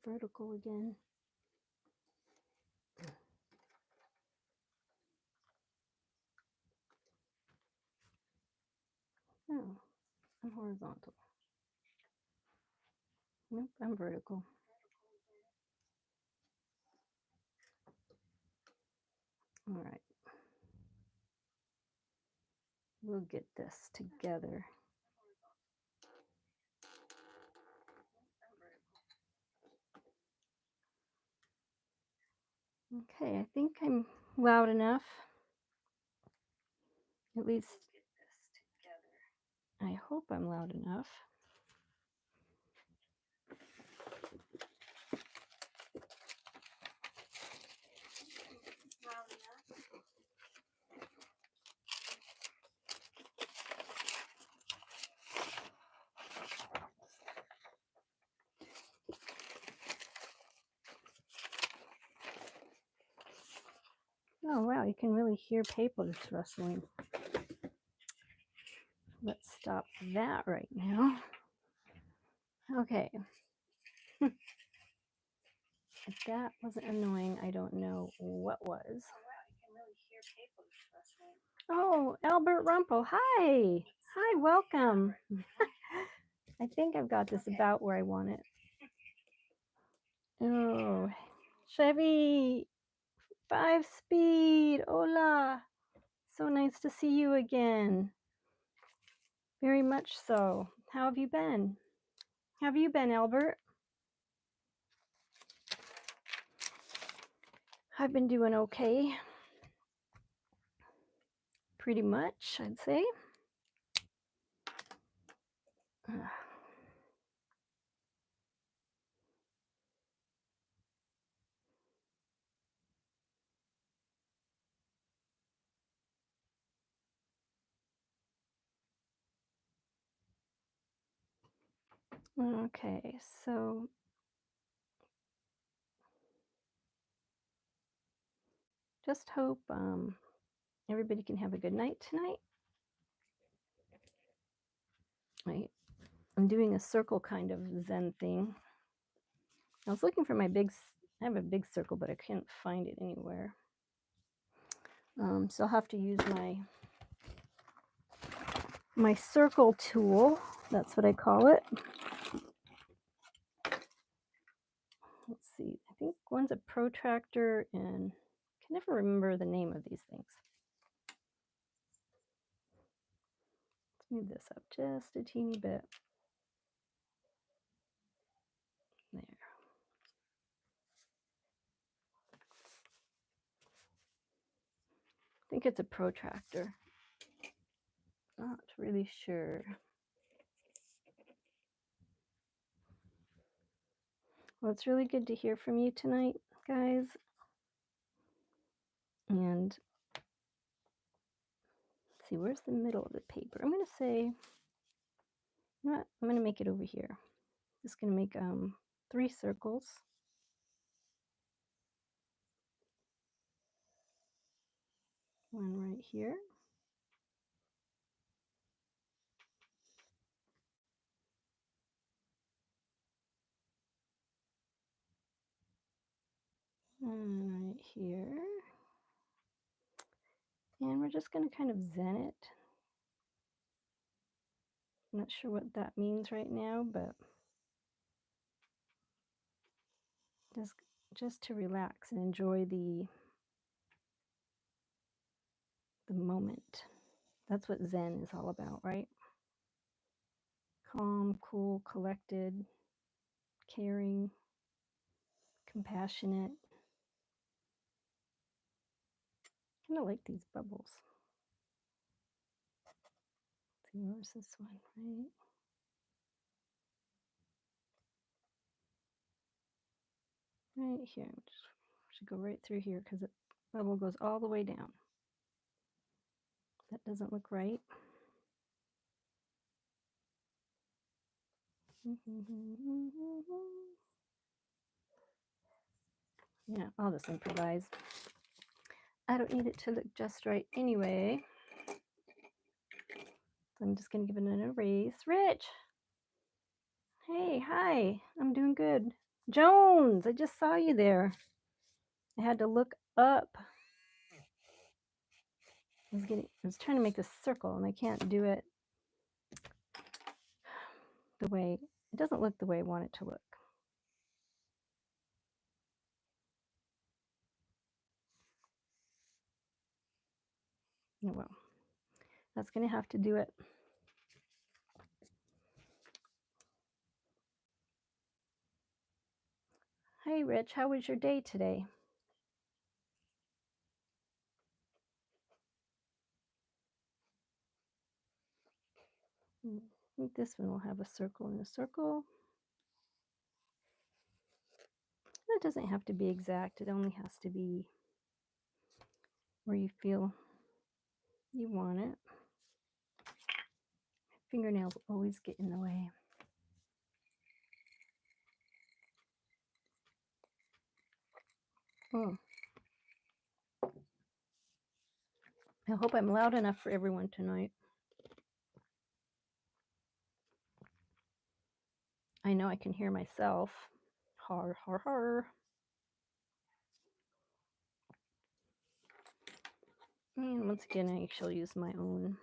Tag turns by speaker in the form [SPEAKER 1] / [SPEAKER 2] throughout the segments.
[SPEAKER 1] vertical again. No, I'm horizontal. Nope, I'm vertical. All right. We'll get this together. Okay, I think I'm loud enough. At least I hope I'm loud enough. Oh wow, you can really hear paper just rustling. Let's stop that right now. Okay. If that wasn't annoying, I don't know what was. Oh, Albert Rumpel, hi. Hi, welcome. I think I've got this about where I want it. Oh, Chevy 5-speed. Hola. So nice to see you again. Very much so. How have you been? How have you been, Albert? I've been doing okay. Pretty much, I'd say. Okay, so just hope everybody can have a good night tonight. I'm doing a circle kind of Zen thing. I was looking for my I have a big circle, but I can't find it anywhere. So I'll have to use my circle tool. That's what I call it. Let's see. I think one's a protractor, and I can never remember the name of these things. Let's move this up just a teeny bit. There. I think it's a protractor. Not really sure. Well, it's really good to hear from you tonight, guys. And let's see, where's the middle of the paper? I'm going to say, you know what? I'm going to make it over here. Just going to make 3 circles. One right here. One right here. And we're just going to kind of zen it. I'm not sure what that means right now, but just to relax and enjoy the moment. That's what Zen is all about, right? Calm, cool, collected, caring, compassionate. Kind of like these bubbles. Let's see, where's this one, right? Right here. Should go right through here because the bubble goes all the way down. That doesn't look right. Yeah, I'll just improvise. I don't need it to look just right anyway. So I'm just going to give it an erase. Rich! Hey, hi. I'm doing good. Jones, I just saw you there. I had to look up. I was trying to make this circle and I can't do it the way, it doesn't look the way I want it to look. Oh well, that's gonna have to do it. Hey Rich, how was your day today? I think this one will have a circle and a circle. It doesn't have to be exact, it only has to be where you feel you want it. Fingernails always get in the way. Oh. I hope I'm loud enough for everyone tonight. I know I can hear myself. Har, har, har. And once again, I shall use my own.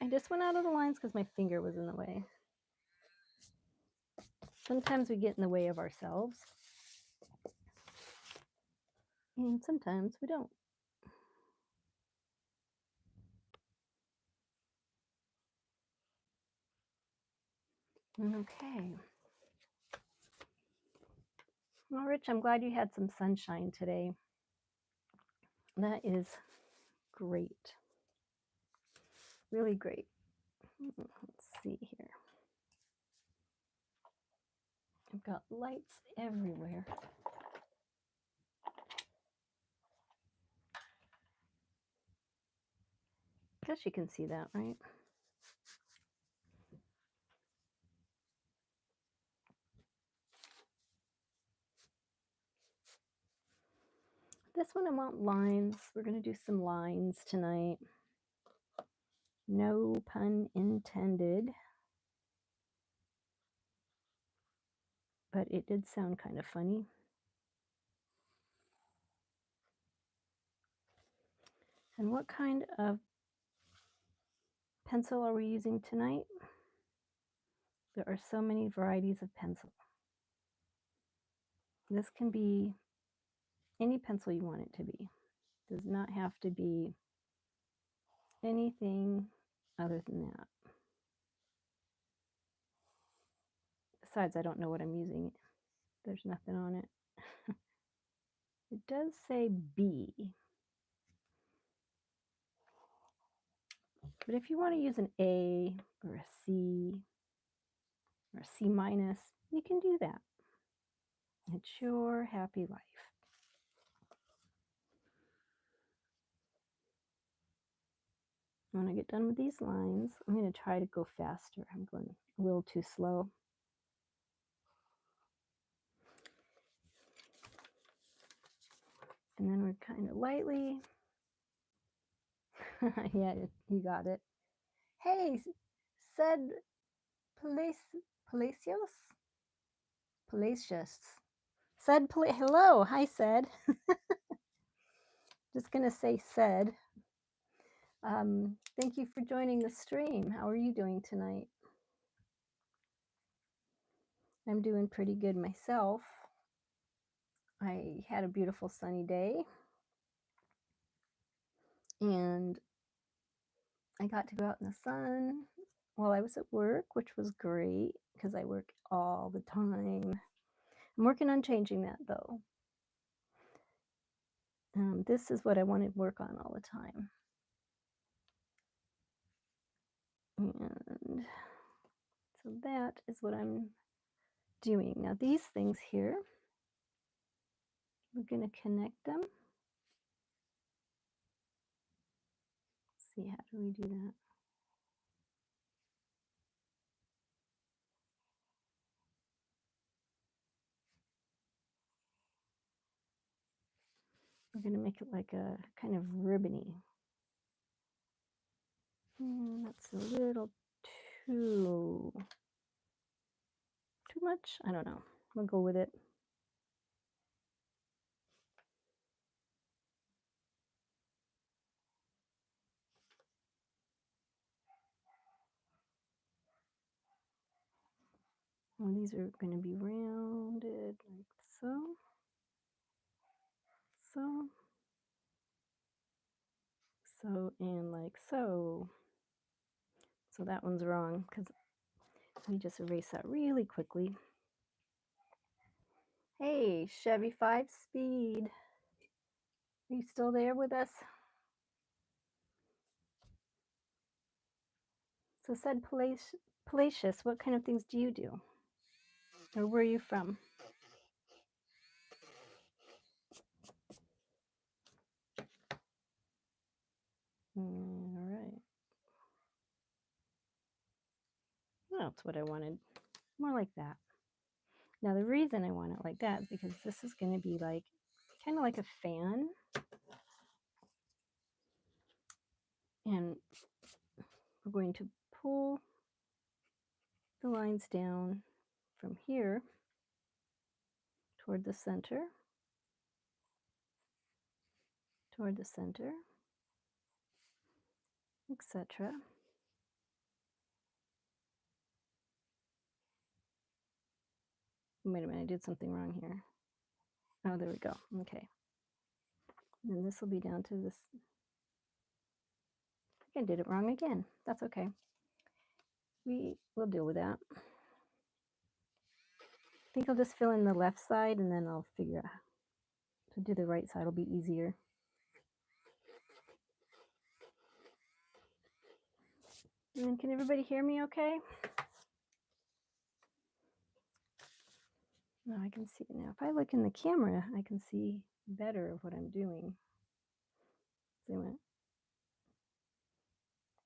[SPEAKER 1] I just went out of the lines because my finger was in the way. Sometimes we get in the way of ourselves. And sometimes we don't. Okay. Well, Rich, I'm glad you had some sunshine today. That is great. Really great. Let's see here. I've got lights everywhere. Guess you can see that, right? This one I want lines. We're going to do some lines tonight. No pun intended. But it did sound kind of funny. And what kind of pencil are we using tonight? There are so many varieties of pencil. This can be any pencil you want it to be. It does not have to be anything other than that. Besides, I don't know what I'm using. There's nothing on it. It does say B. But if you want to use an A or a C or a C minus, you can do that. It's your happy life. When I get done with these lines, I'm going to try to go faster. I'm going a little too slow. And then we're kind of lightly. Yeah, you got it. Hey, said Palacios? Palacios. Said, hello. Hi, said. Just going to say said. Thank you for joining the stream. How are you doing tonight? I'm doing pretty good myself. I had a beautiful sunny day. And I got to go out in the sun while I was at work, which was great because I work all the time. I'm working on changing that though. This is what I want to work on all the time. And so that is what I'm doing. Now these things here, we're going to connect them. Let's see, how do we do that? We're going to make it like a kind of ribbony. That's a little too much. I don't know. We'll go with it. Well, these are going to be rounded like so, and like so. So that one's wrong because let me just erase that really quickly. Hey, Chevy 5-Speed. Are you still there with us? So said Palacious, what kind of things do you do? Or where are you from? All right. That's what I wanted. More like that. Now the reason I want it like that is because this is going to be like kind of like a fan. And we're going to pull the lines down from here toward the center, etc. Wait a minute, I did something wrong here. Oh, there we go. Okay. And this will be down to this. I did it wrong again. That's okay. We will deal with that. I think I'll just fill in the left side and then I'll figure out to do the right side. Will be easier. And can everybody hear me okay? No, I can see it now. If I look in the camera, I can see better of what I'm doing. So I went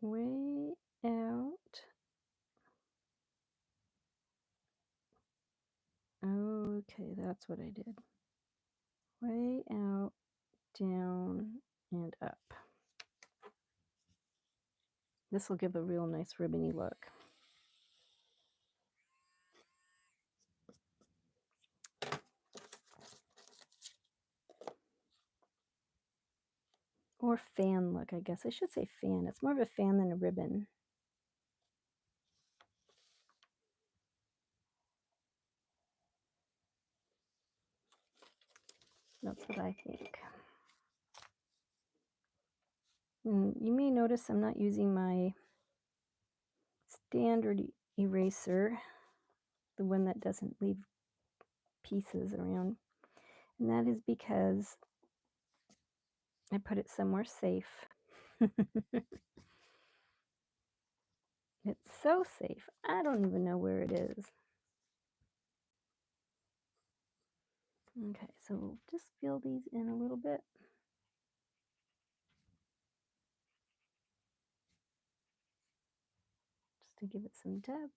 [SPEAKER 1] way out. Okay, that's what I did. Way out, down, and up. This will give a real nice ribbony look. Or fan look, I guess. I should say fan. It's more of a fan than a ribbon. That's what I think. And you may notice I'm not using my standard eraser, the one that doesn't leave pieces around. And that is because I put it somewhere safe. It's so safe. I don't even know where it is. Okay, so we'll just fill these in a little bit. Just to give it some depth.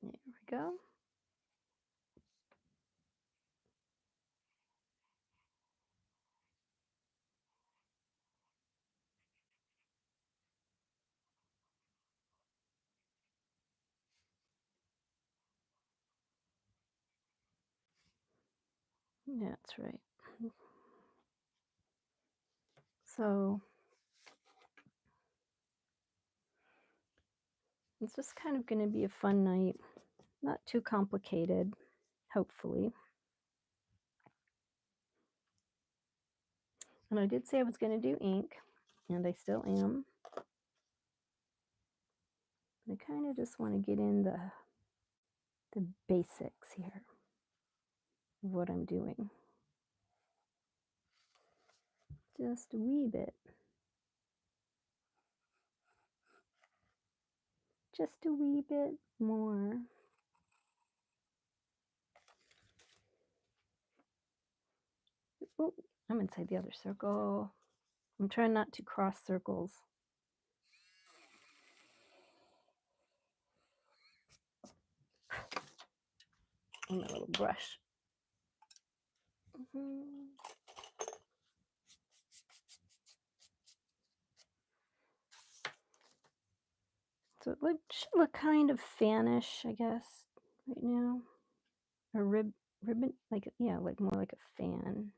[SPEAKER 1] There we go. That's right. So it's just kind of going to be a fun night. Not too complicated, hopefully. And I did say I was going to do ink, and I still am. But I kind of just want to get in the basics here of what I'm doing. Just a wee bit. Just a wee bit more. Oh, I'm inside the other circle. I'm trying not to cross circles. And my little brush. So it should look kind of fanish, I guess, right now. Or ribbon, like, yeah, like more like a fan.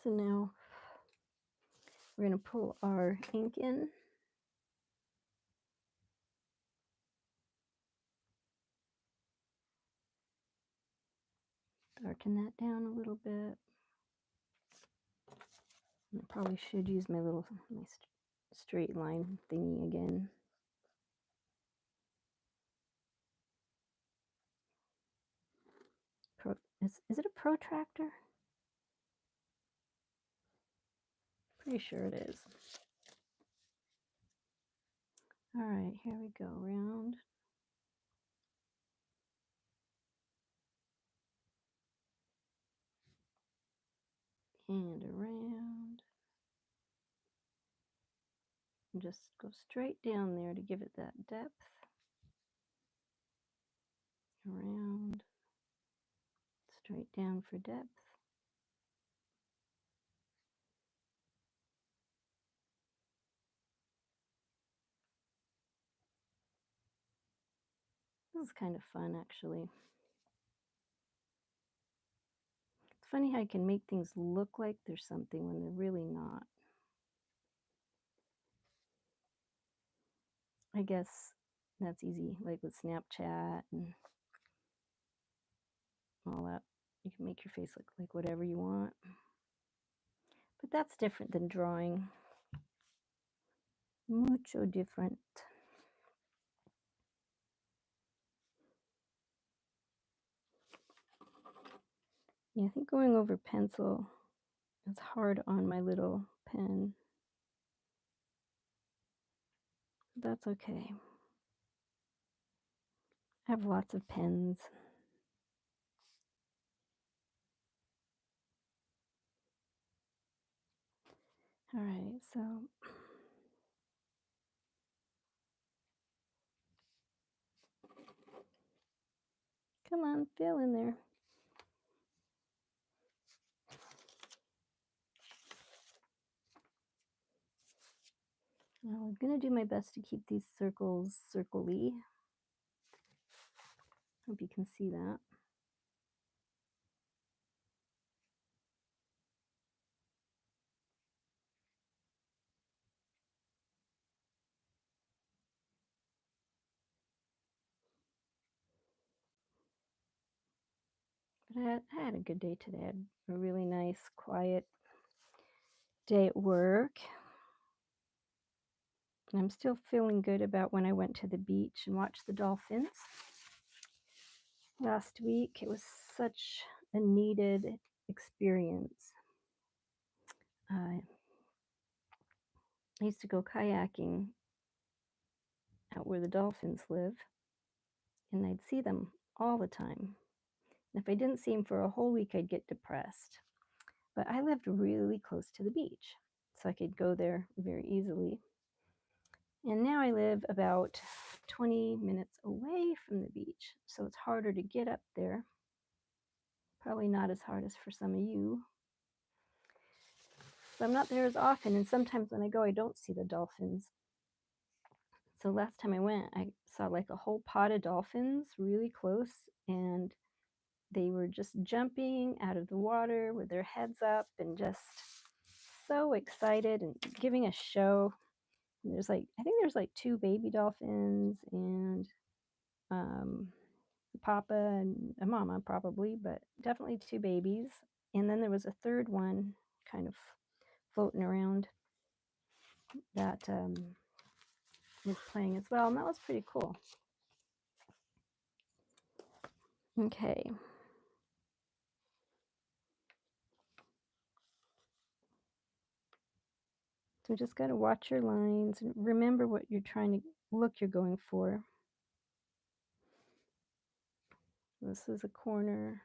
[SPEAKER 1] So now we're going to pull our ink in. Darken that down a little bit. I probably should use my straight line thingy again. Is it a protractor? Pretty sure it is. All right, here we go, round. And around. And just go straight down there to give it that depth. Around. Straight down for depth. This is kind of fun, actually. It's funny how you can make things look like there's something when they're really not. I guess that's easy, like with Snapchat and all that. You can make your face look like whatever you want. But that's different than drawing. Mucho different. Yeah, I think going over pencil is hard on my little pen. That's okay. I have lots of pens. All right, so come on, fill in there. Now I'm going to do my best to keep these circles circle-y. Hope you can see that. But I had a good day today. I had a really nice, quiet day at work. And I'm still feeling good about when I went to the beach and watched the dolphins last week. It was such a needed experience. I used to go kayaking out where the dolphins live, and I'd see them all the time. If I didn't see them for a whole week, I'd get depressed. But I lived really close to the beach, so I could go there very easily. And now I live about 20 minutes away from the beach, so it's harder to get up there. Probably not as hard as for some of you. So I'm not there as often, and sometimes when I go, I don't see the dolphins. So last time I went, I saw like a whole pod of dolphins really close, and they were just jumping out of the water with their heads up and just so excited and giving a show. And there's like, I think there's like 2 baby dolphins and Papa and a mama probably, but definitely 2 babies. And then there was a third one kind of floating around that was playing as well, and that was pretty cool. Okay. So just got to watch your lines and remember what you're going for. This is a corner.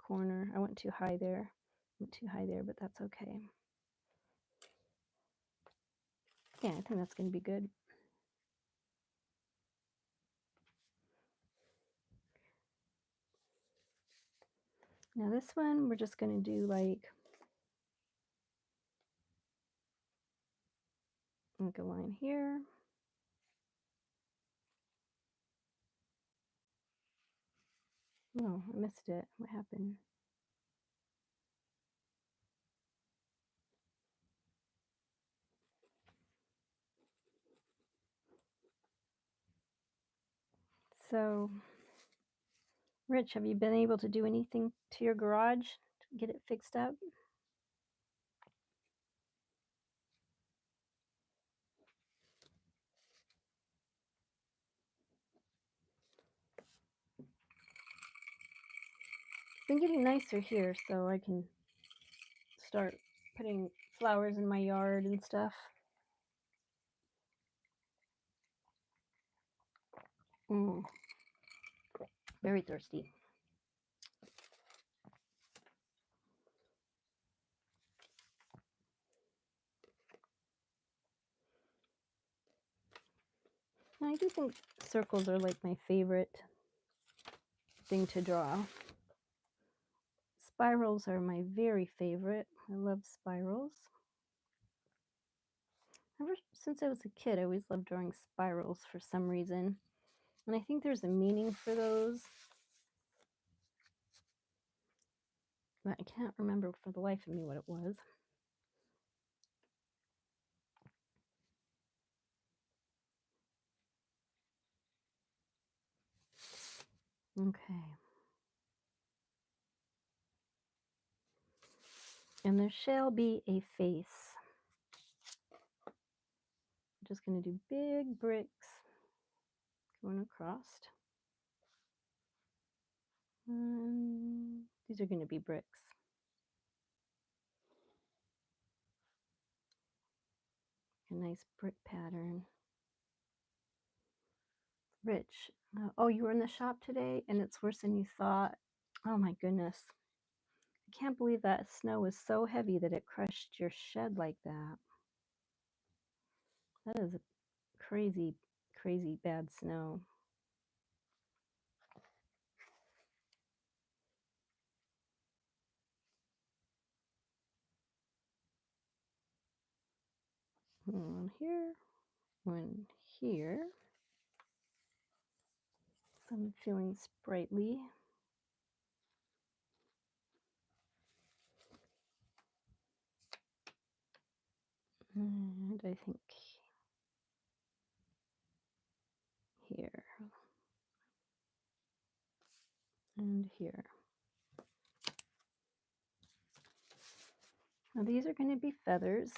[SPEAKER 1] I went too high there. But that's okay. Yeah, I think that's going to be good. Now this one, we're just going to do like a line here. Oh, I missed it. What happened? So, Rich, have you been able to do anything to your garage to get it fixed up? It's been getting nicer here, so I can start putting flowers in my yard and stuff. Mm, very thirsty. I do think circles are like my favorite thing to draw. Spirals are my very favorite. I love spirals. Ever since I was a kid, I always loved drawing spirals for some reason. And I think there's a meaning for those. But I can't remember for the life of me what it was. Okay. And there shall be a face. I'm just going to do big bricks going across. These are going to be bricks. A nice brick pattern. Rich, oh, you were in the shop today and it's worse than you thought. Oh my goodness. I can't believe that snow was so heavy that it crushed your shed like that. That is a crazy, crazy bad snow. One here, one here. I'm feeling sprightly. And I think here and here. Now these are going to be feathers.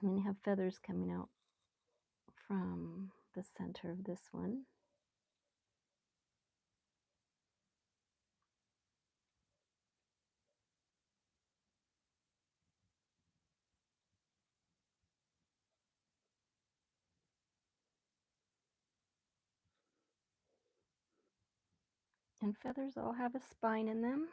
[SPEAKER 1] I'm going to have feathers coming out from the center of this one. And feathers all have a spine in them.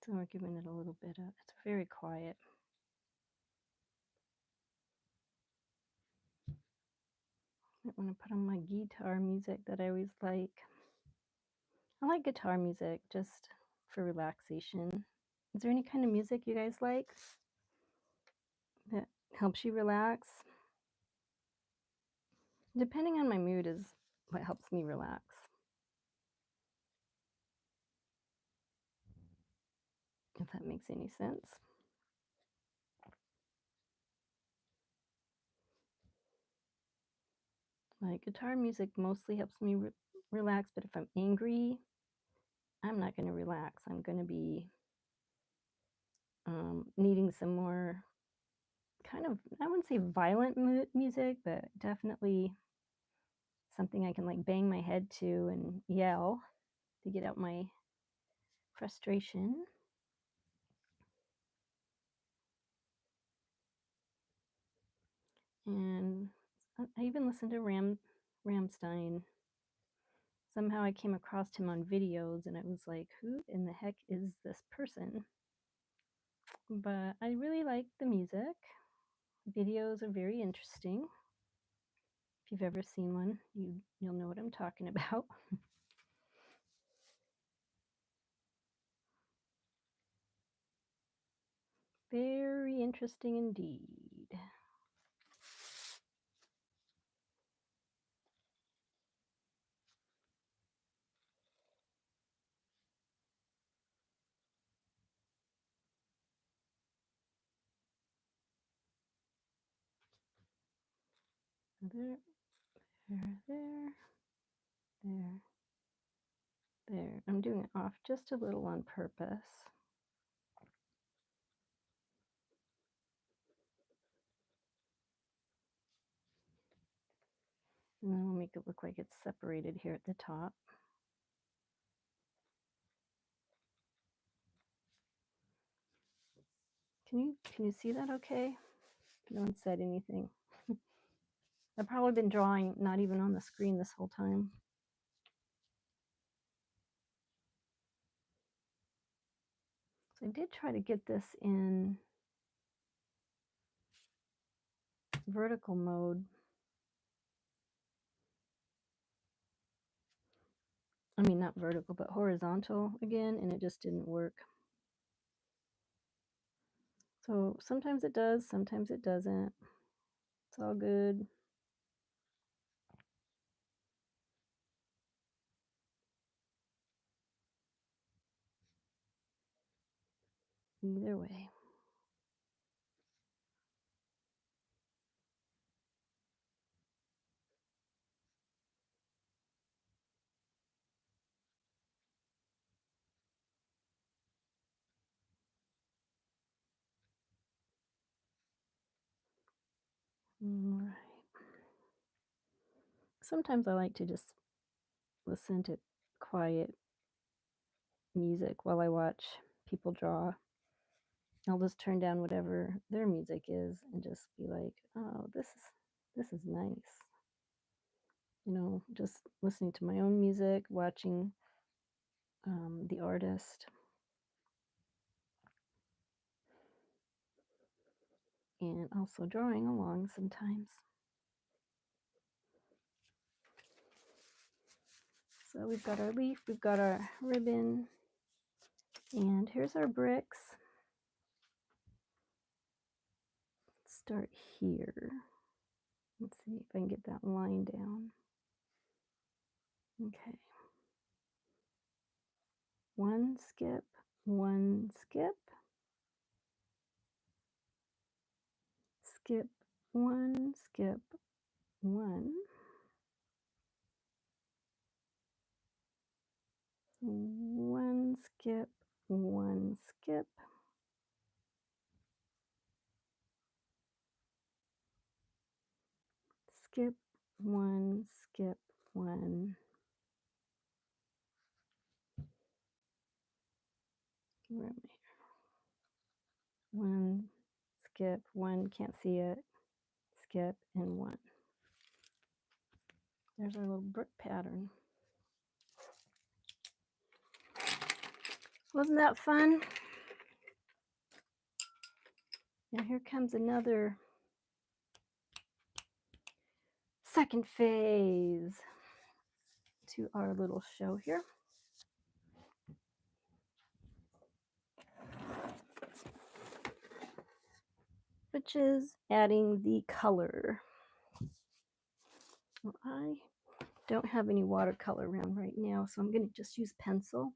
[SPEAKER 1] So we're giving it a little bit of, it's very quiet. I want to put on my guitar music that I always like. I like guitar music just for relaxation. Is there any kind of music you guys like that helps you relax? Depending on my mood is what helps me relax. If that makes any sense. Like guitar music mostly helps me relax, but if I'm angry, I'm not going to relax. I'm going to be needing some more kind of, I wouldn't say violent music, but definitely something I can like bang my head to and yell to get out my frustration. And I even listened to Rammstein. Somehow I came across him on videos and I was like, who in the heck is this person? But I really like the music. Videos are very interesting. If you've ever seen one, you'll know what I'm talking about. Very interesting indeed. There, there. I'm doing it off just a little on purpose. And then we'll make it look like it's separated here at the top. Can you see that okay? No one said anything. I've probably been drawing not even on the screen this whole time. So I did try to get this in vertical mode. I mean, not vertical, but horizontal again, and it just didn't work. So sometimes it does, sometimes it doesn't. It's all good. Either way. All right. Sometimes I like to just listen to quiet music while I watch people draw. I'll just turn down whatever their music is and just be like, oh, this is nice. You know, just listening to my own music, watching the artist, and also drawing along sometimes. So we've got our leaf, we've got our ribbon, and here's our bricks. Let's start here. Let's see if I can get that line down. Okay. One skip, one skip, skip, one, skip, one, one, skip, one, skip, skip, one, skip, one. Where am I here? One, skip, one, can't see it, skip, and one. There's our little brick pattern. Wasn't that fun? Now here comes another second phase to our little show here. Which is adding the color. Well, I don't have any watercolor around right now, so I'm going to just use pencil.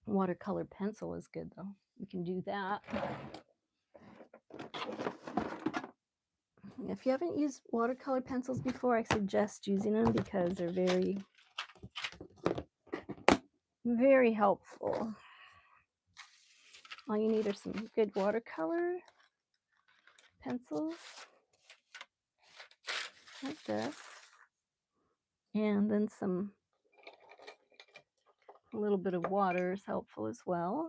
[SPEAKER 1] Watercolor pencil is good though. You can do that. If you haven't used watercolor pencils before, I suggest using them because they're very, very helpful. All you need are some good watercolor pencils. like this. And then a little bit of water is helpful as well.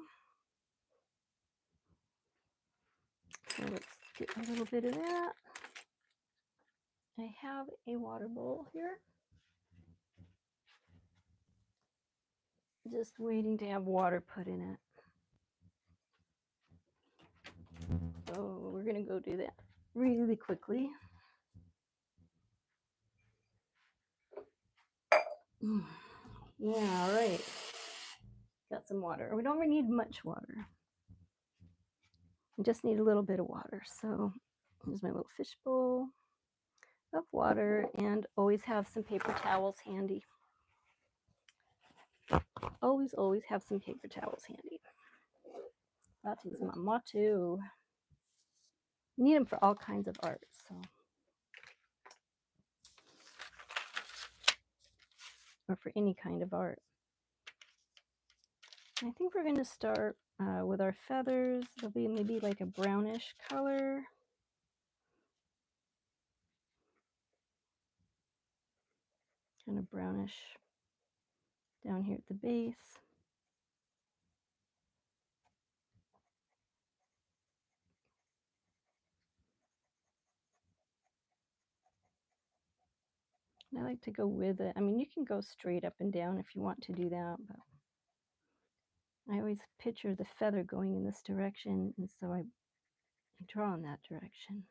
[SPEAKER 1] So let's get a little bit of that. I have a water bowl here. Just waiting to have water put in it. So we're going to go do that really quickly. Yeah, all right. Got some water. We don't really need much water. We just need a little bit of water. So here's my little fish bowl of water, and always have some paper towels handy. Always have some paper towels handy. That is my motto. You need them for all kinds of art. So, or for any kind of art. I think we're going to start with our feathers. They'll be maybe like a brownish color. Kind of brownish down here at the base. And I like to go with it. I mean, you can go straight up and down if you want to do that, but I always picture the feather going in this direction, and so I draw in that direction.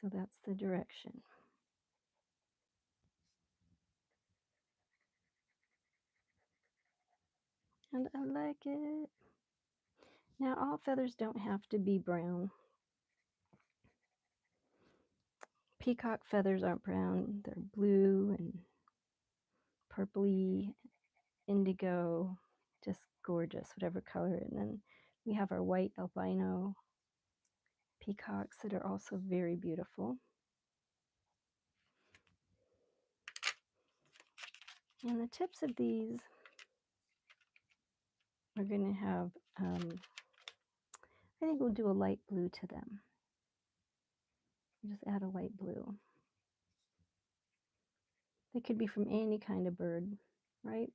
[SPEAKER 1] So that's the direction. And I like it. Now, all feathers don't have to be brown. Peacock feathers aren't brown. They're blue and purpley, indigo, just gorgeous, whatever color. And then we have our white albino peacocks that are also very beautiful. And the tips of these are going to have, I think we'll do a light blue to them. Just add a light blue. They could be from any kind of bird, right?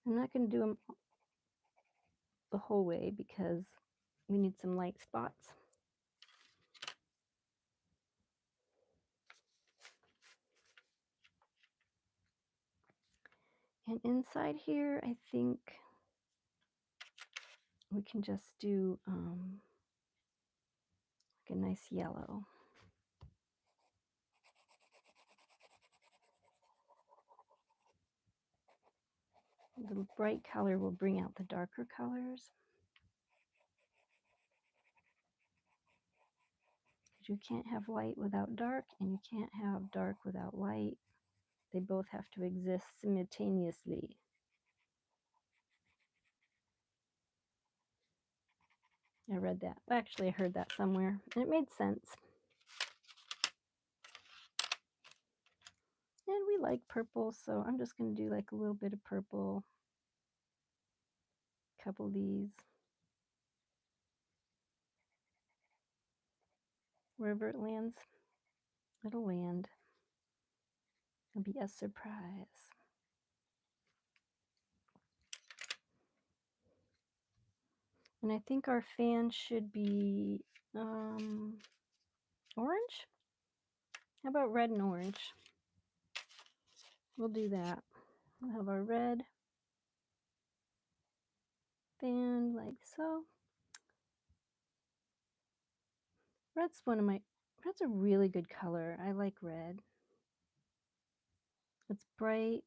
[SPEAKER 1] I'm not going to do them the whole way because we need some light spots. And inside here, I think we can just do like a nice yellow. The bright color will bring out the darker colors. You can't have light without dark, and you can't have dark without light. They both have to exist simultaneously. I read that. Actually, I heard that somewhere, and it made sense. And we like purple, so I'm just going to do like a little bit of purple. A couple of these. Wherever it lands, it'll land. It'll be a surprise. And I think our fan should be orange. How about red and orange? We'll do that. We'll have our red fan like so. Red's a really good color. I like red. It's bright,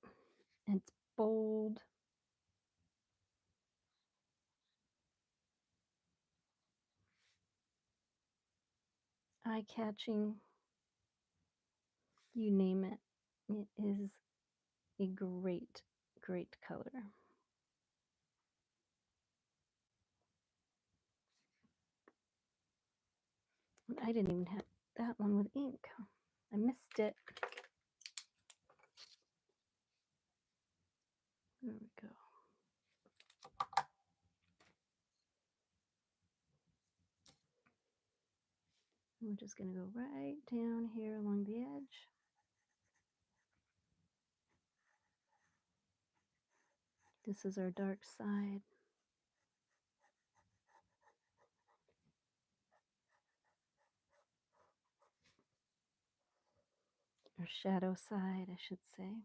[SPEAKER 1] and it's bold. Eye-catching. You name it. It is a great, great color. I didn't even have that one with ink. I missed it. There we go. We're just going to go right down here along the edge. This is our dark side. Or shadow side, I should say.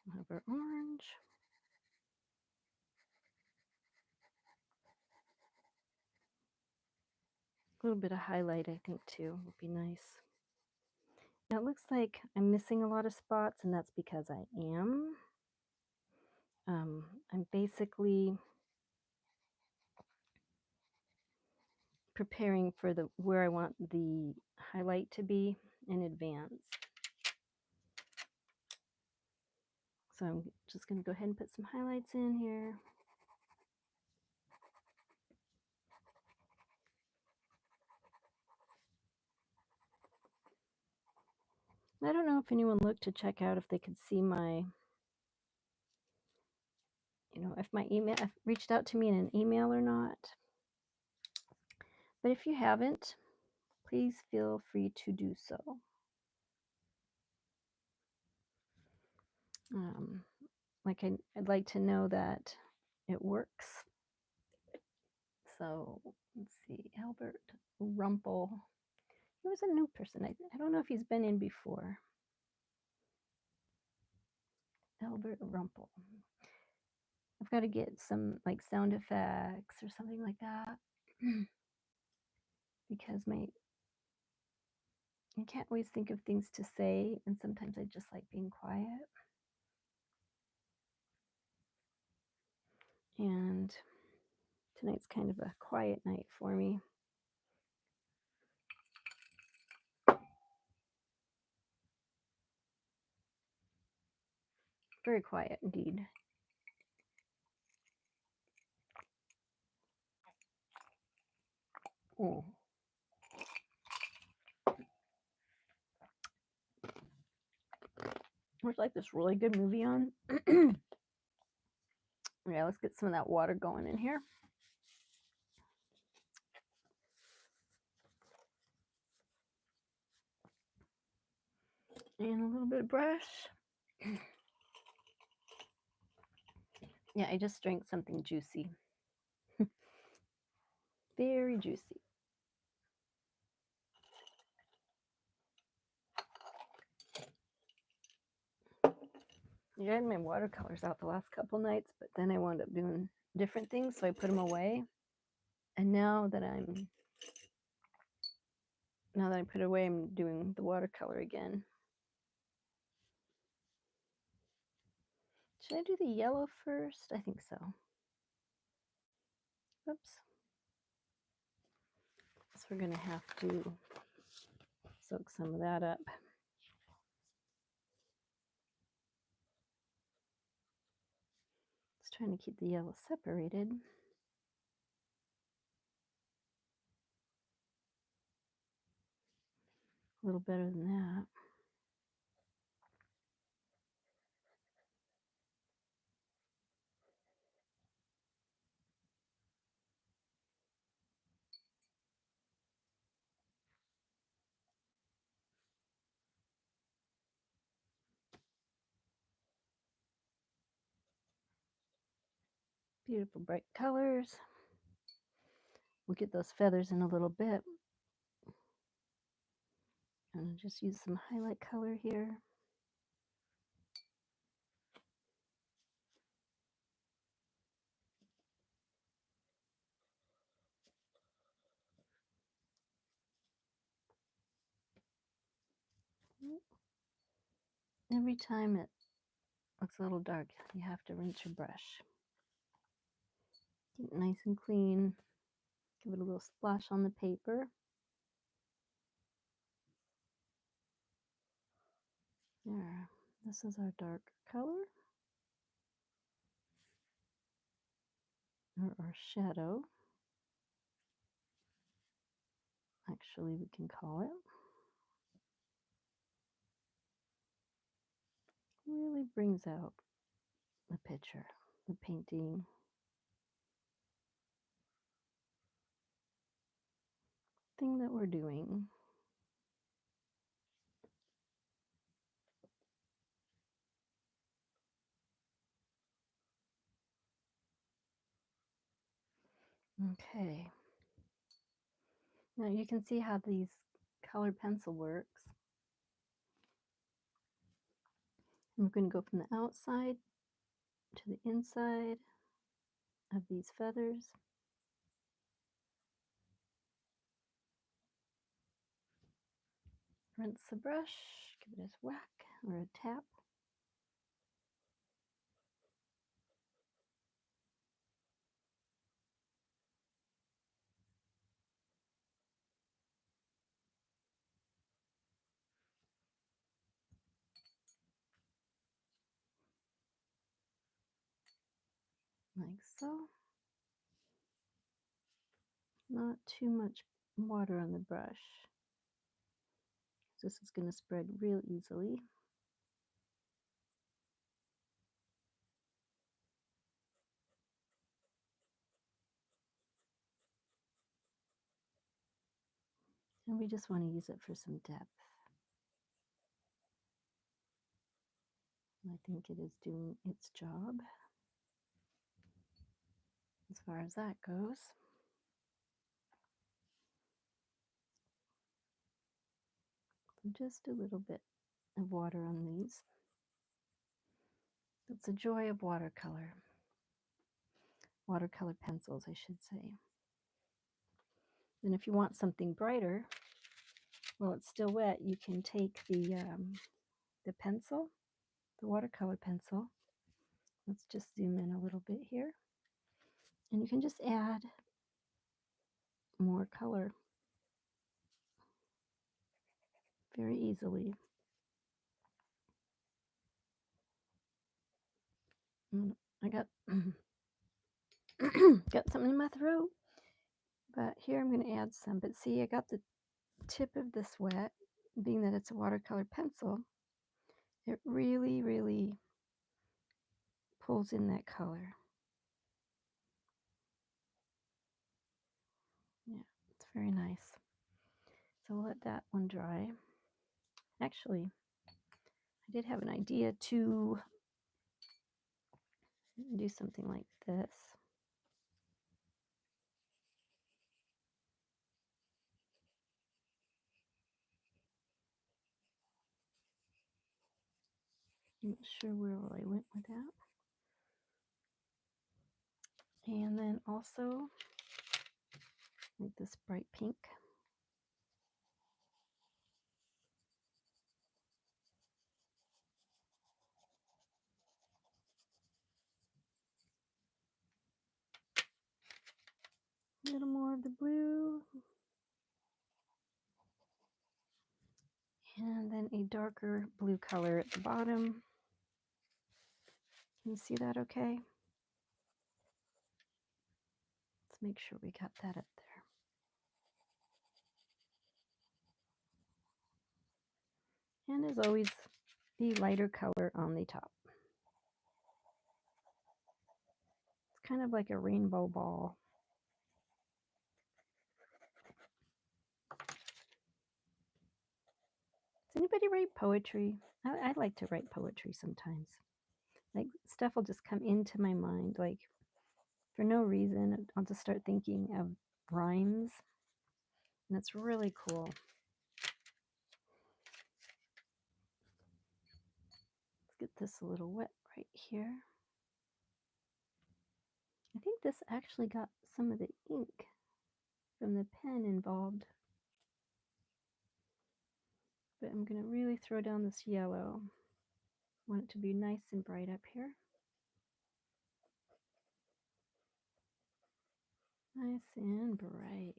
[SPEAKER 1] We'll have our orange. A little bit of highlight, I think, too, would be nice. Now it looks like I'm missing a lot of spots, and that's because I am. I'm basically preparing for where I want the highlight to be in advance. So I'm just going to go ahead and put some highlights in here. I don't know if anyone looked to check out if they could see my, if my email, if reached out to me in an email or not. But if you haven't, please feel free to do so. I'd like to know that it works. So let's see, Albert Rumpel. He was a new person. I don't know if he's been in before. Albert Rumpel. I've got to get some like sound effects or something like that because I can't always think of things to say, and sometimes I just like being quiet. And tonight's kind of a quiet night for me. Very quiet indeed. Oh. There's like this really good movie on. Yeah, let's get some of that water going in here. And a little bit of brush. Yeah, I just drank something juicy. Very juicy. Yeah, I had my watercolors out the last couple nights, but then I wound up doing different things, so I put them away. And now that I put it away, I'm doing the watercolor again. Should I do the yellow first? I think so. Oops. So we're going to have to soak some of that up. Just trying to keep the yellow separated. A little better than that. Beautiful bright colors. We'll get those feathers in a little bit. And I'll just use some highlight color here. Every time it looks a little dark, you have to rinse your brush. Keep it nice and clean. Give it a little splash on the paper. There, this is our dark color, or our shadow, actually we can call it. Really brings out the picture, the painting. Thing that we're doing. Okay. Now you can see how these color pencil works. And we're going to go from the outside to the inside of these feathers. Rinse the brush, give it a whack or a tap. Like so. Not too much water on the brush. This is going to spread real easily. And we just want to use it for some depth. I think it is doing its job as far as that goes. Just a little bit of water on these. It's the joy of watercolor. Watercolor pencils, I should say. And if you want something brighter, while it's still wet, you can take the pencil, the watercolor pencil. Let's just zoom in a little bit here. And you can just add more color very easily. I got got something in my throat, but here I'm going to add some. But see, I got the tip of this wet, being that it's a watercolor pencil. It really, really pulls in that color. Yeah, it's very nice. So we'll let that one dry. Actually, I did have an idea to do something like this. I'm not sure where I went with that. And then also like this bright pink. A little more of the blue. And then a darker blue color at the bottom. Can you see that okay? Let's make sure we got that up there. And as always, the lighter color on the top. It's kind of like a rainbow ball. Does anybody write poetry? I like to write poetry sometimes. Like stuff will just come into my mind, like for no reason. I'll just start thinking of rhymes, and it's really cool. Let's get this a little wet right here. I think this actually got some of the ink from the pen involved. But I'm going to really throw down this yellow. I want it to be nice and bright up here. Nice and bright.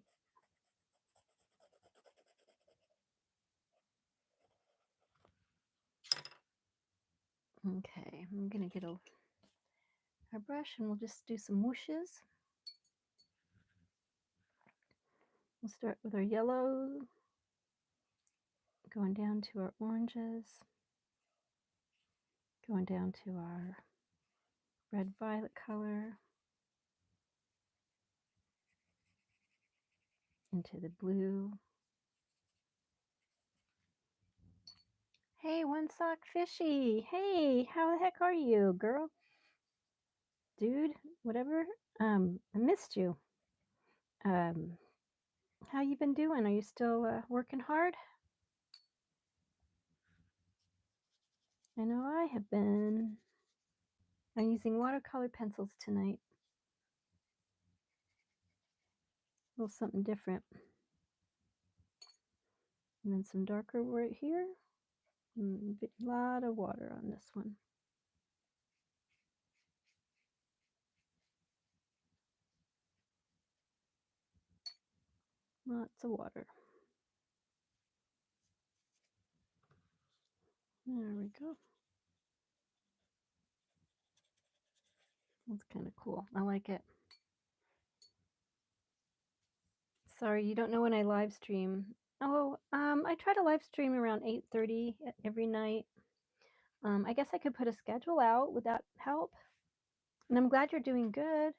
[SPEAKER 1] Okay, I'm gonna get our brush and we'll just do some whooshes. We'll start with our yellow, going down to our oranges, going down to our red violet color, into the blue. Hey, One Sock Fishy. Hey, how the heck are you, girl? Dude, whatever. I missed you. How you been doing? Are you still working hard? I know I have been. I'm using watercolor pencils tonight. A little something different. And then some darker right here. A lot of water on this one. Lots of water. There we go. That's kind of cool. I like it. Sorry, you don't know when I live stream. Oh, I try to live stream around 8:30 every night. I guess I could put a schedule out. Would that help? And I'm glad you're doing good.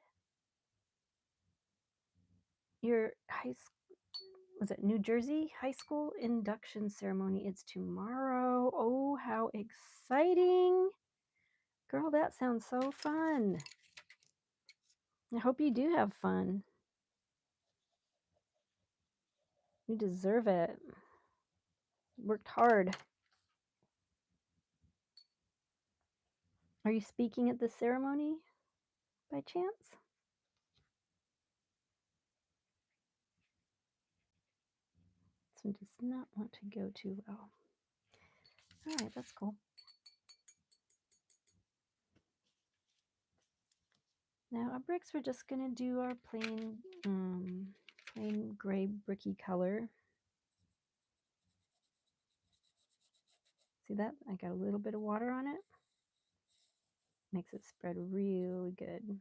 [SPEAKER 1] Your was it New Jersey high school induction ceremony is tomorrow. Oh, how exciting. Girl, that sounds so fun. I hope you do have fun. You deserve it. Worked hard. Are you speaking at the ceremony by chance? This one does not want to go too well. All right, that's cool. Now our bricks, we're just gonna do our plain gray bricky color. See that? I got a little bit of water on it. Makes it spread really good.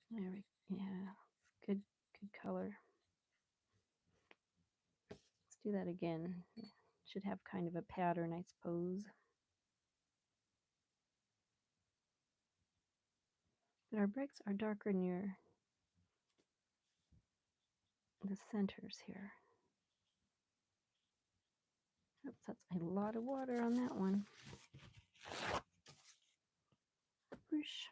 [SPEAKER 1] There we go. Yeah, it's good color. Let's do that again. Should have kind of a pattern, I suppose. But our bricks are darker near the centers here. Oops, that's a lot of water on that one. Whoosh.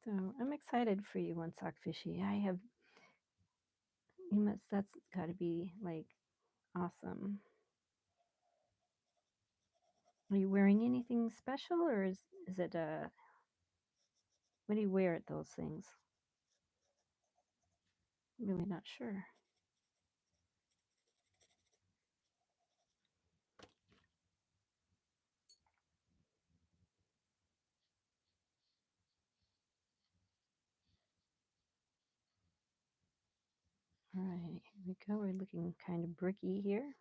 [SPEAKER 1] So I'm excited for you, One Sock Fishy. That's got to be like awesome. Are you wearing anything special, or is it what do you wear at those things? I'm really not sure. All right, here we go. We're looking kind of bricky here.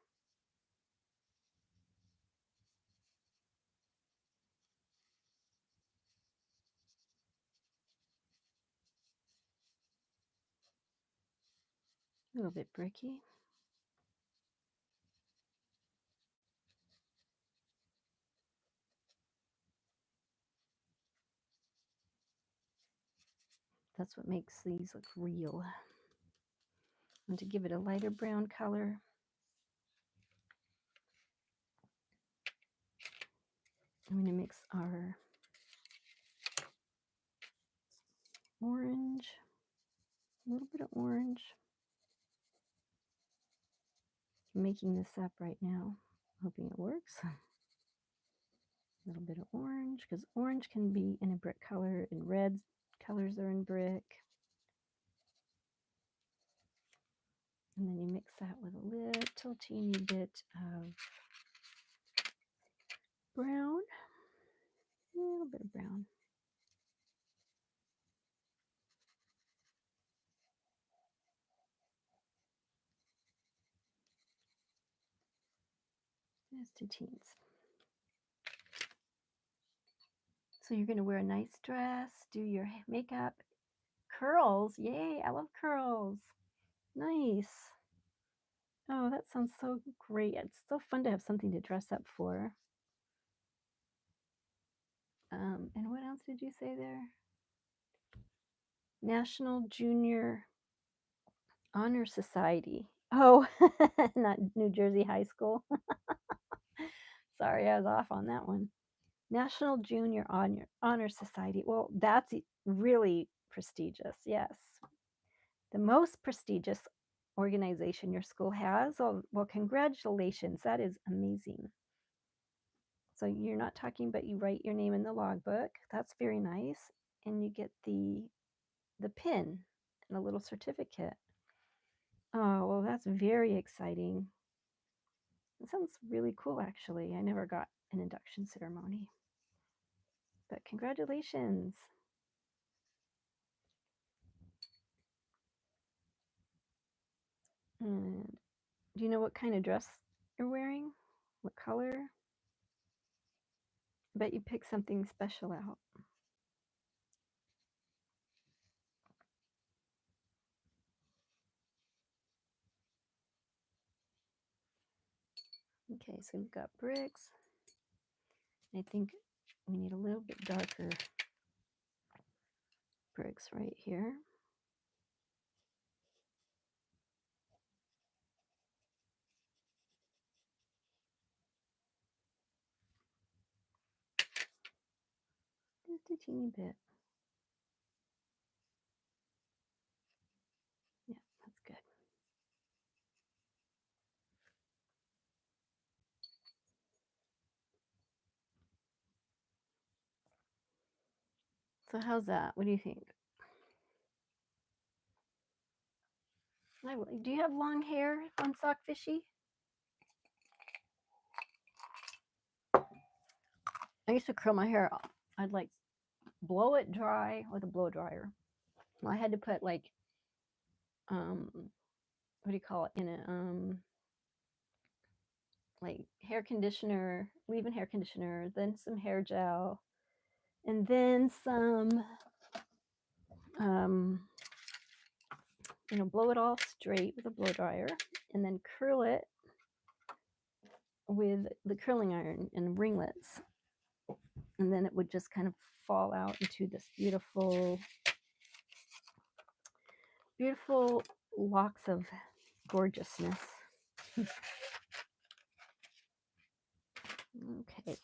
[SPEAKER 1] A little bit bricky. That's what makes these look real. And to give it a lighter brown color, I'm going to mix our orange, a little bit of orange. I'm making this up right now, hoping it works. A little bit of orange, because orange can be in a brick color, and red colors are in brick. And then you mix that with a little teeny bit of brown. little bit of brown. There's to teens. So you're going to wear a nice dress, do your makeup, curls. Yay, I love curls. Nice. Oh, that sounds so great. It's so fun to have something to dress up for. And what else did you say there? National Junior Honor Society. Oh, not New Jersey High School. Sorry, I was off on that one. National Junior Honor Society. Well, that's really prestigious. Yes. The most prestigious organization your school has. Oh, well, congratulations. That is amazing. So you're not talking, but you write your name in the logbook. That's very nice. And you get the pin and a little certificate. Oh, well, that's very exciting. It sounds really cool, actually. I never got an induction ceremony. But congratulations. And do you know what kind of dress you're wearing? What color? I bet you picked something special out. Okay, so we've got bricks. I think we need a little bit darker bricks right here. Just a teeny bit. Yeah, that's good. So how's that? What do you think? Do you have long hair on Sockfishy? I used to curl my hair off. I'd like blow it dry with a blow dryer. Well, I had to put like what do you call it in it? Like hair conditioner, leave-in hair conditioner, then some hair gel, and then some blow it all straight with a blow dryer, and then curl it with the curling iron and ringlets, and then it would just kind of fall out into this beautiful locks of gorgeousness. Okay,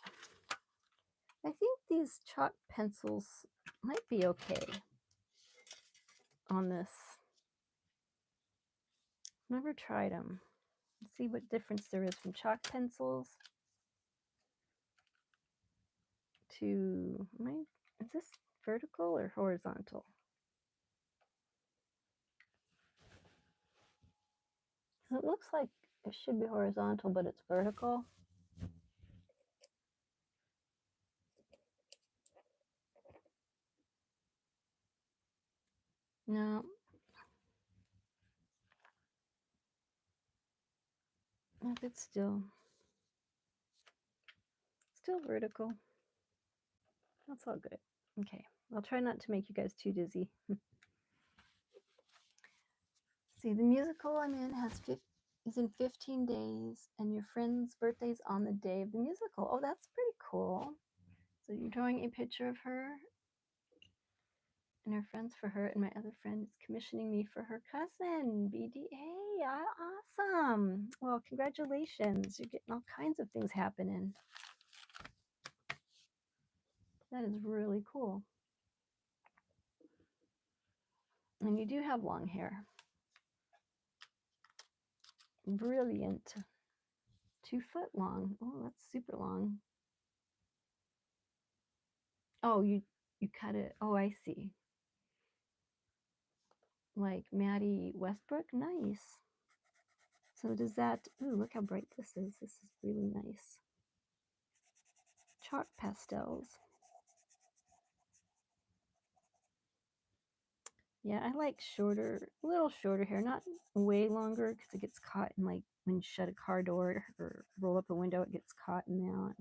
[SPEAKER 1] I think these chalk pencils might be okay on this. Never tried them. Let's see what difference there is from chalk pencils to is this vertical or horizontal? It looks like it should be horizontal, but it's vertical. No. It's still vertical. That's all good. Okay, I'll try not to make you guys too dizzy. See, the musical I'm in is in 15 days, and your friend's birthday's on the day of the musical. Oh, that's pretty cool. So you're drawing a picture of her and her friends for her, and my other friend is commissioning me for her cousin, BDA. Awesome. Well, congratulations. You're getting all kinds of things happening. That is really cool. And you do have long hair. Brilliant. 2 foot long. Oh, that's super long. Oh, you cut it. Oh, I see. Like Maddie Westbrook. Nice. So does that, ooh, look how bright this is. This is really nice. Chalk pastels. Yeah, I like shorter, a little shorter hair, not way longer because it gets caught in like when you shut a car door or roll up a window, it gets caught in that.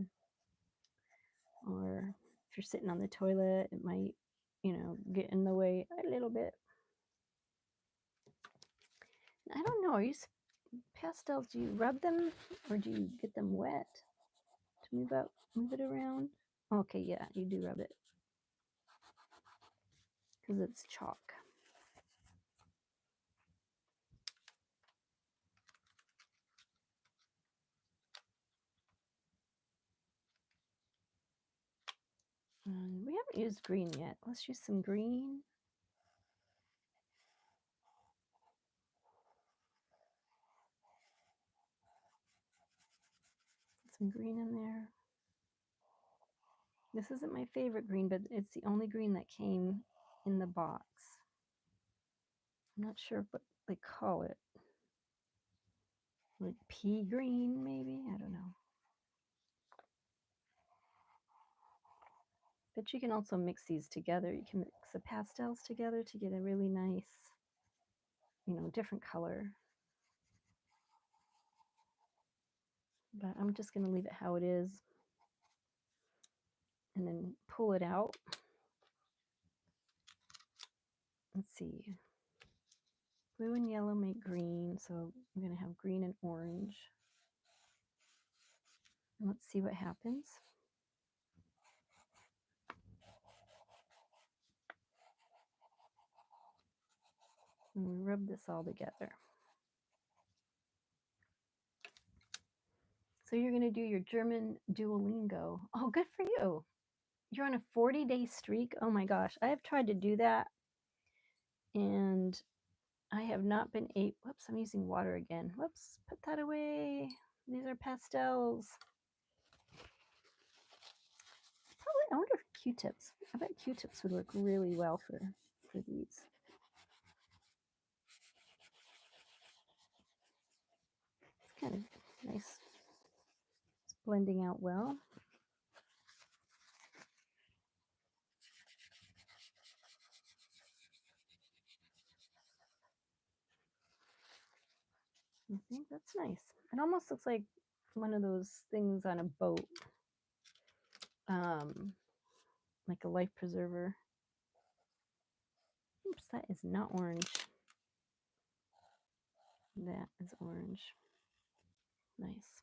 [SPEAKER 1] Or if you're sitting on the toilet, it might, get in the way a little bit. I don't know. Are you pastels? Do you rub them or do you get them wet to move it around? Okay, yeah, you do rub it because it's chalk. We haven't used green yet. Let's use some green. Some green in there. This isn't my favorite green, but it's the only green that came in the box. I'm not sure what they call it. Like pea green, maybe? I don't know. But you can also mix these together. You can mix the pastels together to get a really nice, different color. But I'm just going to leave it how it is and then pull it out. Let's see. Blue and yellow make green, so I'm going to have green and orange. And let's see what happens. And we rub this all together. So you're going to do your German Duolingo. Oh, good for you. You're on a 40-day streak. Oh my gosh. I have tried to do that and I have not been able. Whoops, I'm using water again. Whoops, put that away. These are pastels. Probably, I wonder if Q-tips. I bet Q-tips would work really well for these. It's kind of nice. It's blending out well. I think that's nice. It almost looks like one of those things on a boat, like a life preserver. Oops, that is not orange. That is orange. Nice.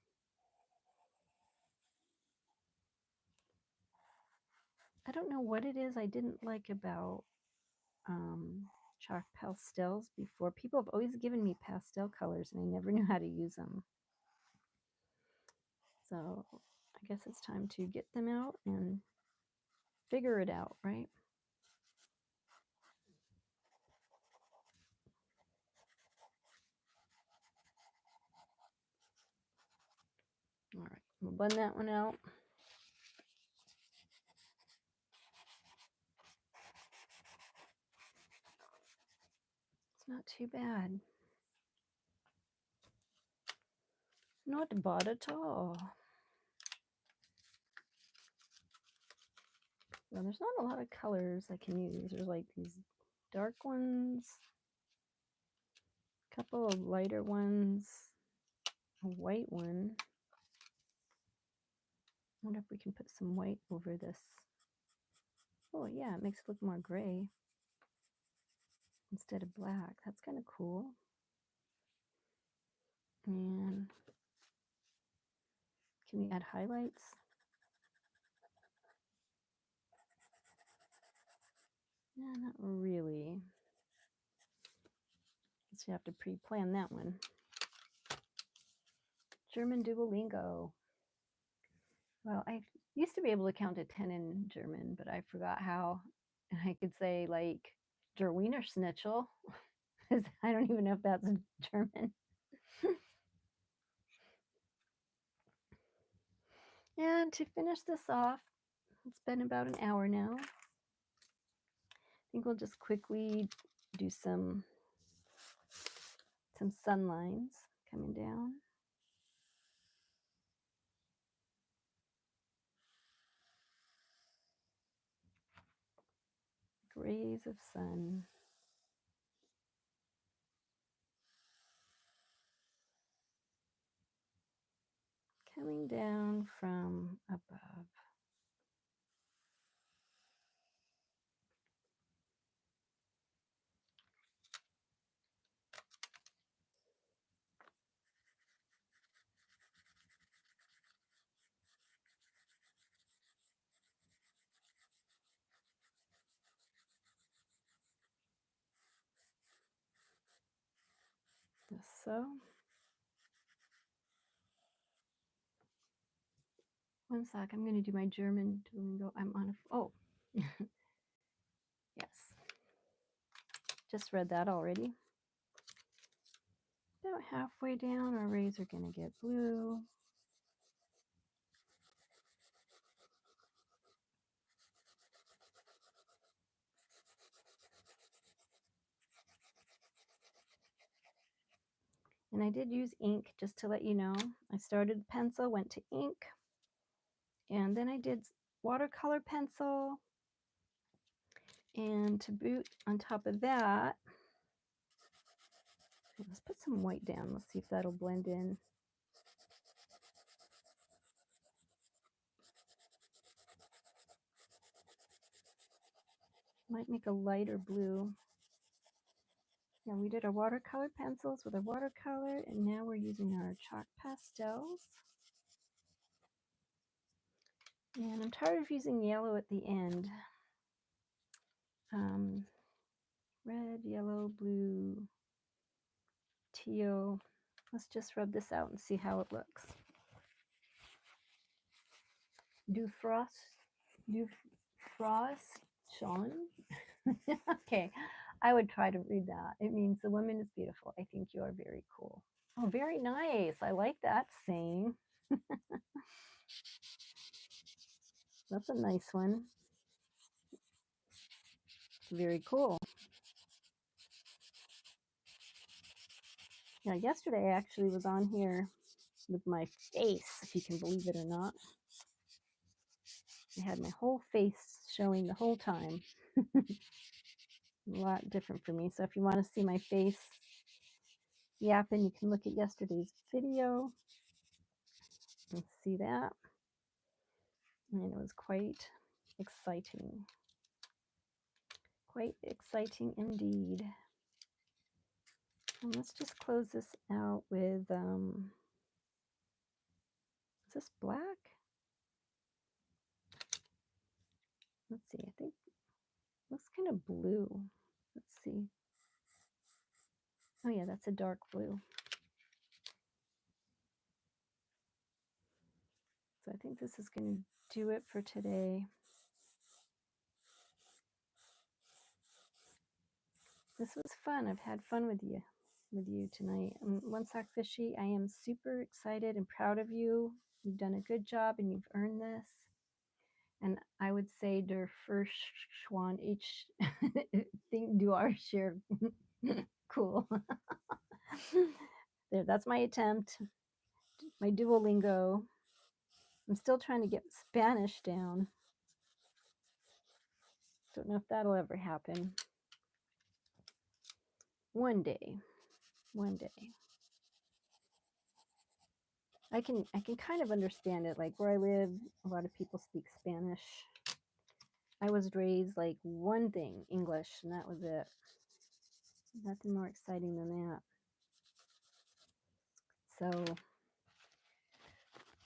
[SPEAKER 1] I don't know what it is I didn't like about chalk pastels before. People have always given me pastel colors and I never knew how to use them. So I guess it's time to get them out and figure it out, right? All right, we'll blend that one out. It's not too bad. Not bad at all. Well, there's not a lot of colors I can use. There's like these dark ones, a couple of lighter ones, a white one. I wonder if we can put some white over this. Oh yeah, it makes it look more gray instead of black. That's kind of cool. And can we add highlights? Yeah, not really. So you have to pre-plan that one. German Duolingo. Well, I used to be able to count to 10 in German, but I forgot how. And I could say like Der Wiener Schnitzel. I don't even know if that's German. And to finish this off, it's been about an hour now. I think we'll just quickly do some sun lines coming down. Rays of sun. coming down from above. Just so. One sec, I'm going to do my German Duolingo. I'm on a, oh, yes. Just read that already. About halfway down, our rays are going to get blue. And I did use ink, just to let you know. I started pencil, went to ink, and then I did watercolor pencil. And to boot on top of that, let's put some white down. Let's see if that'll blend in. Might make a lighter blue. Yeah, we did our watercolor pencils with our watercolor, and now we're using our chalk pastels. And I'm tired of using yellow at the end. Red, yellow, blue, teal. Let's just rub this out and see how it looks. Du frost, Sean. Okay, I would try to read that. It means the woman is beautiful. I think you are very cool. Oh, very nice. I like that saying. That's a nice one. Very cool. Yeah, yesterday I actually was on here with my face, if you can believe it or not. I had my whole face showing the whole time. A lot different for me. So if you want to see my face yapping, you can look at yesterday's video and see that. And it was quite exciting. Quite exciting indeed. And let's just close this out with, is this black? Let's see, I think it looks kind of blue. Let's see. Oh yeah, that's a dark blue. So I think this is going to do it for today. This was fun. I've had fun with you tonight. One Sock Fishy, I am super excited and proud of you. You've done a good job and you've earned this. And I would say der Verschwan ich think du are share. Cool. There, that's my attempt. My Duolingo. I'm still trying to get Spanish down. Don't know if that'll ever happen. One day. I can kind of understand it. Like where I live, a lot of people speak Spanish. I was raised like one thing, English, and that was it. Nothing more exciting than that. So,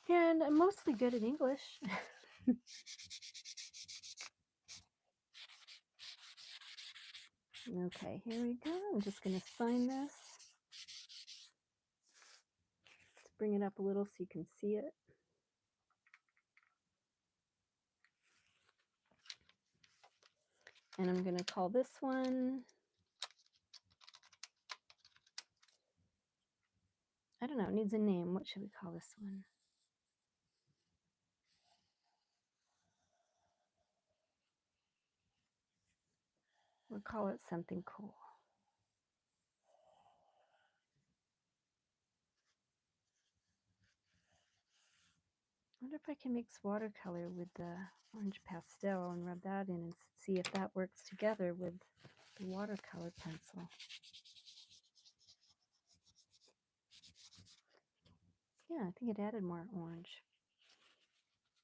[SPEAKER 1] and I'm mostly good at English. Okay, here we go. I'm just going to sign this. Let's bring it up a little so you can see it. And I'm going to call this one, I don't know, it needs a name. What should we call this one? We'll call it something cool. I wonder if I can mix watercolor with the orange pastel and rub that in and see if that works together with the watercolor pencil. Yeah, I think it added more orange.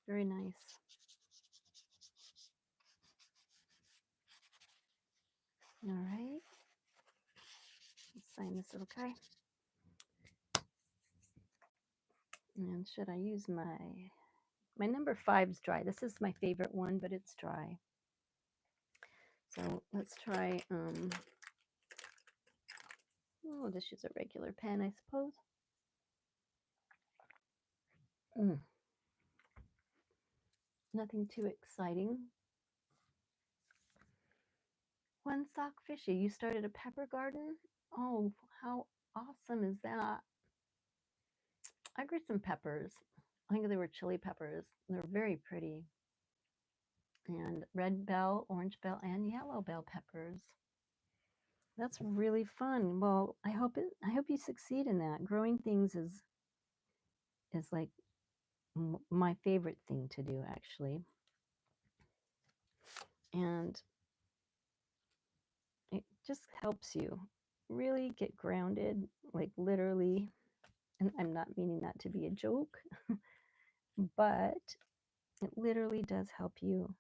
[SPEAKER 1] Very nice. All right. Let's sign this little guy. And should I use my number 5's dry? This is my favorite one, but it's dry. So let's try, we'll just use a regular pen, I suppose. Nothing too exciting. One Sock Fishy, you started a pepper garden? Oh, how awesome is that? I grew some peppers. I think they were chili peppers. They're very pretty. And red bell, orange bell, and yellow bell peppers. That's really fun. Well, I hope you succeed in that. Growing things is like my favorite thing to do, actually. And it just helps you really get grounded, like literally. And I'm not meaning that to be a joke, but it literally does help you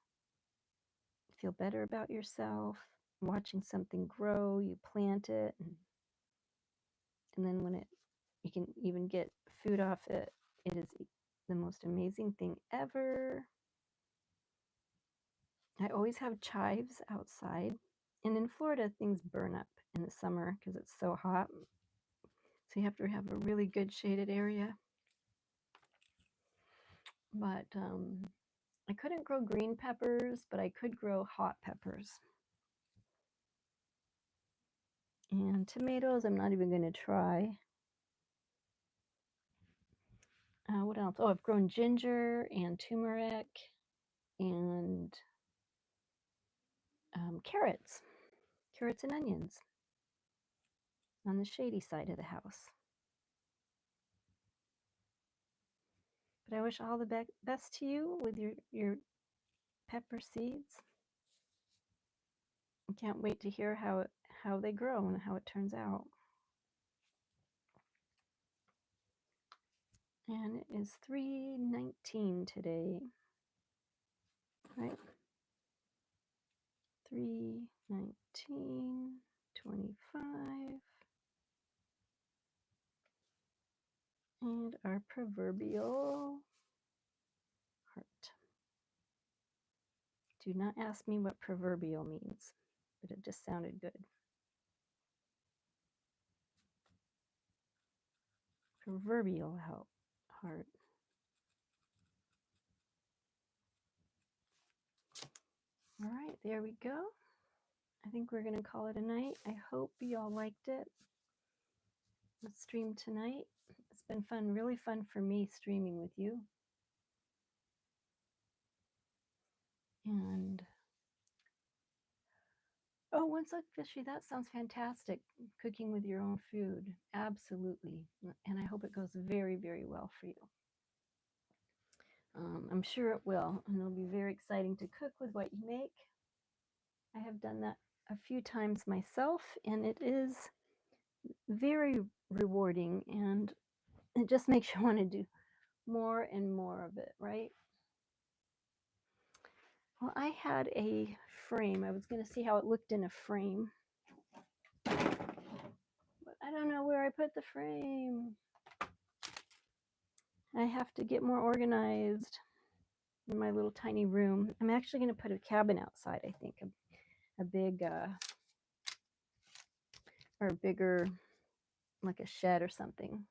[SPEAKER 1] feel better about yourself. Watching something grow, you plant it, and then when you can even get food off it, it is the most amazing thing ever. I always have chives outside, and in Florida, things burn up in the summer because it's so hot. So you have to have a really good shaded area. But I couldn't grow green peppers, but I could grow hot peppers. And tomatoes, I'm not even going to try. What else? Oh, I've grown ginger and turmeric and carrots and onions on the shady side of the house. But I wish all the best to you with your pepper seeds. I can't wait to hear how they grow and how it turns out. And it is 3:19 today, right? 3:19:25. And our proverbial heart. Do not ask me what proverbial means, but it just sounded good. Proverbial heart. All right, there we go. I think we're going to call it a night. I hope you all liked it. The stream tonight. It's been fun, really fun for me streaming with you. And oh, One Sock Fishy, that sounds fantastic. Cooking with your own food. Absolutely. And I hope it goes very, very well for you. I'm sure it will. And it'll be very exciting to cook with what you make. I have done that a few times myself, and it is very rewarding, and it just makes you want to do more and more of it, right? Well, I had a frame. I was going to see how it looked in a frame, but I don't know where I put the frame. I have to get more organized in my little tiny room. I'm actually going to put a cabin outside, I think, a big or bigger, like a shed or something.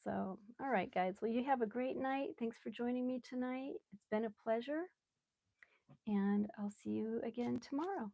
[SPEAKER 1] So, all right, guys. Well, you have a great night. Thanks for joining me tonight. It's been a pleasure. And I'll see you again tomorrow.